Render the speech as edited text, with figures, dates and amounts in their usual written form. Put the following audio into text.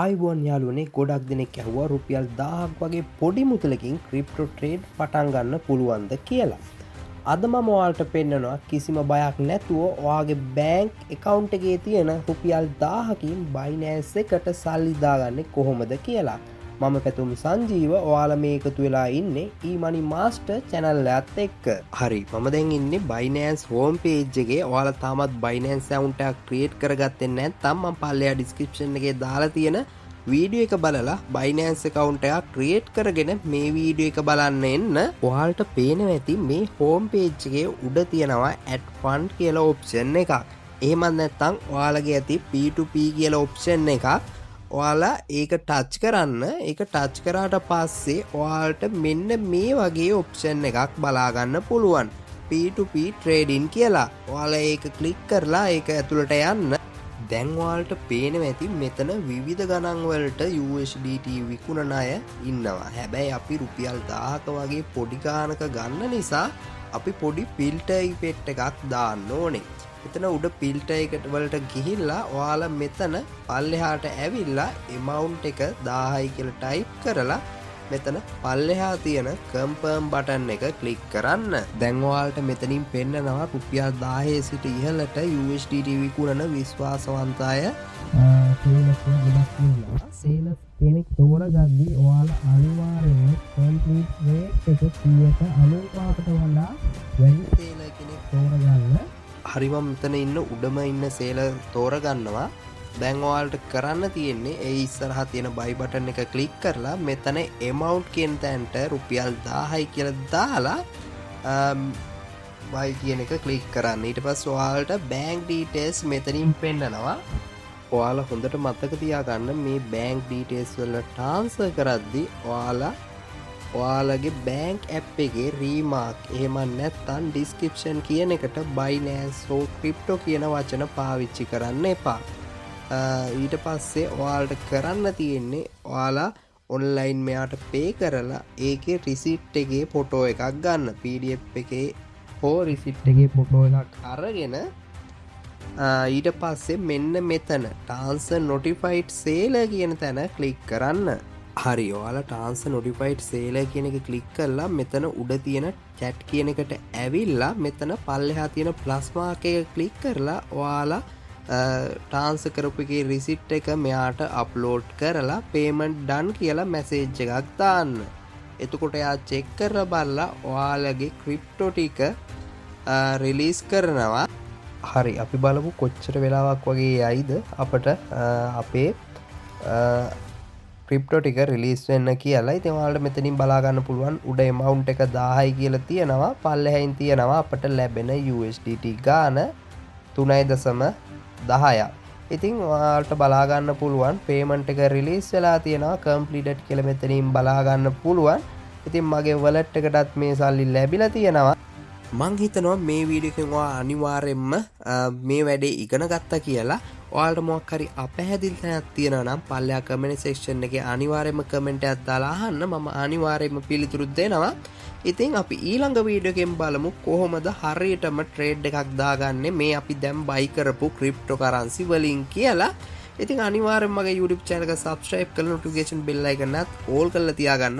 ආයිබෝන් යාළුවනේ ගොඩක් දෙනෙක් ඇහුවා රුපියල් 1000ක් වගේ පොඩි මුදලකින් ක්‍රිප්ටෝ ට්‍රේඩ් පටන් ගන්න පුළුවන්ද කියලා. අද මම ඔයාලට පෙන්නනවා කිසිම බයක් නැතුව ඔයාගේ බැංක් account එකේ තියෙන රුපියල් 1000කින් Binance එකට සල්ලි දාගන්නේ කොහොමද කියලා. මම පැතුම් සංජීව ඔයාලා මේ එකතු වෙලා ඉන්නේ e-money master channel එකත් එක්ක. හරි මම දැන් ඉන්නේ Binance home page එකේ. ඔයාලා තාමත් Binance account එකක් create කරගත්තේ නැත්නම් මම පල්ලෙහා description එකේ දාලා තියෙන වීඩියෝ එක බලලා Binance account එකක් create කරගෙන මේ වීඩියෝ එක බලන්න එන්න. ඔයාලට පේනවා ඇති මේ home page එකේ උඩ තියෙනවා add fund කියලා option එකක්. එහෙම නැත්නම් ඔයාලගේ ඇති P2P කියලා option එකක්. ඔයාලා ඒක ටච් කරන්න. ඒක ටච් කරාට පස්සේ ඔයාලට මෙන්න මේ වගේ ඔප්ෂන් එකක් බලා ගන්න පුළුවන්. P2P trading කියලා. ඔයාලා ඒක ක්ලික් කරලා ඒක ඇතුළට යන්න. දැන් ඔයාලට පේනවා ඇති මෙතන විවිධ ගණන් වලට USDT විකුණන අය ඉන්නවා. හැබැයි අපි රුපියල් 1000ක වගේ පොඩි ගානක ගන්න නිසා අපි පොඩි ෆිල්ටර් ඉෆෙක්ට් එකක් දාන්න ඕනේ. එතන උඩ ෆිල්ටර් එකට වලට ගිහිල්ලා ඔයාලා මෙතන පල්ලෙහාට ඇවිල්ලා amount එක 1000යි කියලා ටයිප් කරලා මෙතන පල්ලෙහා තියෙන confirm button එක ක්ලික් කරන්න. දැන් ඔයාලට මෙතනින් පෙන්නනවා රුපියල් 1000 සිට ඉහළට USDT විකුණන විශ්වාසවන්ත අය සේලස් කෙනෙක් තෝරගද්දී ඔයාලා අනිවාර්යයෙන්ම complete rate එක 100ට අනුපාතට වඩා වැඩි සේල කෙනෙක් තෝරගන්න. හරි මම මෙතන ඉන්න උඩම ඉන්න සේල තෝරගන්නවා. දැන් ඔයාලට කරන්න තියෙන්නේ ඒ ඉස්සරහා තියෙන buy button එක ක්ලික් කරලා මෙතන amount කියන තැනට රුපියල් 1000යි කියලා දාලා buy කියන එක ක්ලික් කරන්න. ඊට පස්සේ ඔයාලට bank details මෙතනින් පෙන්නනවා. ඔයාලා හොඳට මතක තියාගන්න මේ bank details වල transfer කරද්දී ඔයාලගේ බැංක් ඇප් එකේ රීමාක් එහෙම නැත්නම් ඩිස්ක්‍රිප්ෂන් කියන එකට Binance or crypto කියන වචන පාවිච්චි කරන්න එපා. ඊට පස්සේ ඔයාලට කරන්න තියෙන්නේ ඔයාලා ඔන්ලයින් මෙයාට පේ කරලා ඒකේ රිසිට් එකේ ෆොටෝ එකක් ගන්න. PDF එකේ හෝ රිසිට් එකේ ෆොටෝ එකක් අරගෙන ඊට පස්සේ මෙන්න මෙතන transfer notified seller කියන තැන ක්ලික් කරන්න. හරි ඔයාලා transfer notified seller කියන එක ක්ලික් කරලා මෙතන උඩ තියෙන chat කියන එකට ඇවිල්ලා මෙතන පල්ලෙහා තියෙන plus mark එක ක්ලික් කරලා ඔයාලා transfer කරපු එකේ receipt එක මෙයාට upload කරලා payment done කියලා message එකක් දාන්න. එතකොට එයා check කරලා බලලා ඔයාලගේ crypto ටික release කරනවා. හරි අපි බලමු කොච්චර වෙලාවක් වගේ යයිද අපට අපේ ක්‍රිප්ටෝ ටික රිලීස් වෙන්න කියලා. ඉතින් ඔයාලට මෙතනින් බලා ගන්න පුළුවන් උඩ amount එක 1000යි කියලා තියෙනවා. පල්ලෙහින් තියෙනවා අපට ලැබෙන USDT ගාන 3.10. ඉතින් ඔයාලට බලා ගන්න පුළුවන් payment එක රිලීස් වෙලා තියෙනවා completed කියලා මෙතනින් බලා ගන්න පුළුවන්. ඉතින් මගේ wallet එකටත් මේ සල්ලි ලැබිලා තියෙනවා. මං හිතනවා මේ වීඩියෝ එකෙන් ඔයා අනිවාර්යයෙන්ම මේ වැඩේ ඉගෙන ගත්තා කියලා. ඔයාලට මොකක් හරි අපැහැදිලි තැනක් තියෙනවා නම් පල්ලෙහා කමෙන්ට් සෙක්ෂන් එකේ අනිවාර්යයෙන්ම කමෙන්ට් එකක් දාලා අහන්න. මම අනිවාර්යයෙන්ම පිළිතුරු දෙනවා. ඉතින් අපි ඊළඟ වීඩියෝ එකෙන් බලමු කොහොමද හරියටම ට්‍රේඩ් එකක් දාගන්නේ මේ අපි දැන් buy කරපු cryptocurrency වලින් කියලා. ඉතින් අනිවාර්යයෙන්ම මගේ YouTube channel එක subscribe කරලා notification bell icon එකත් all කරලා තියාගන්න.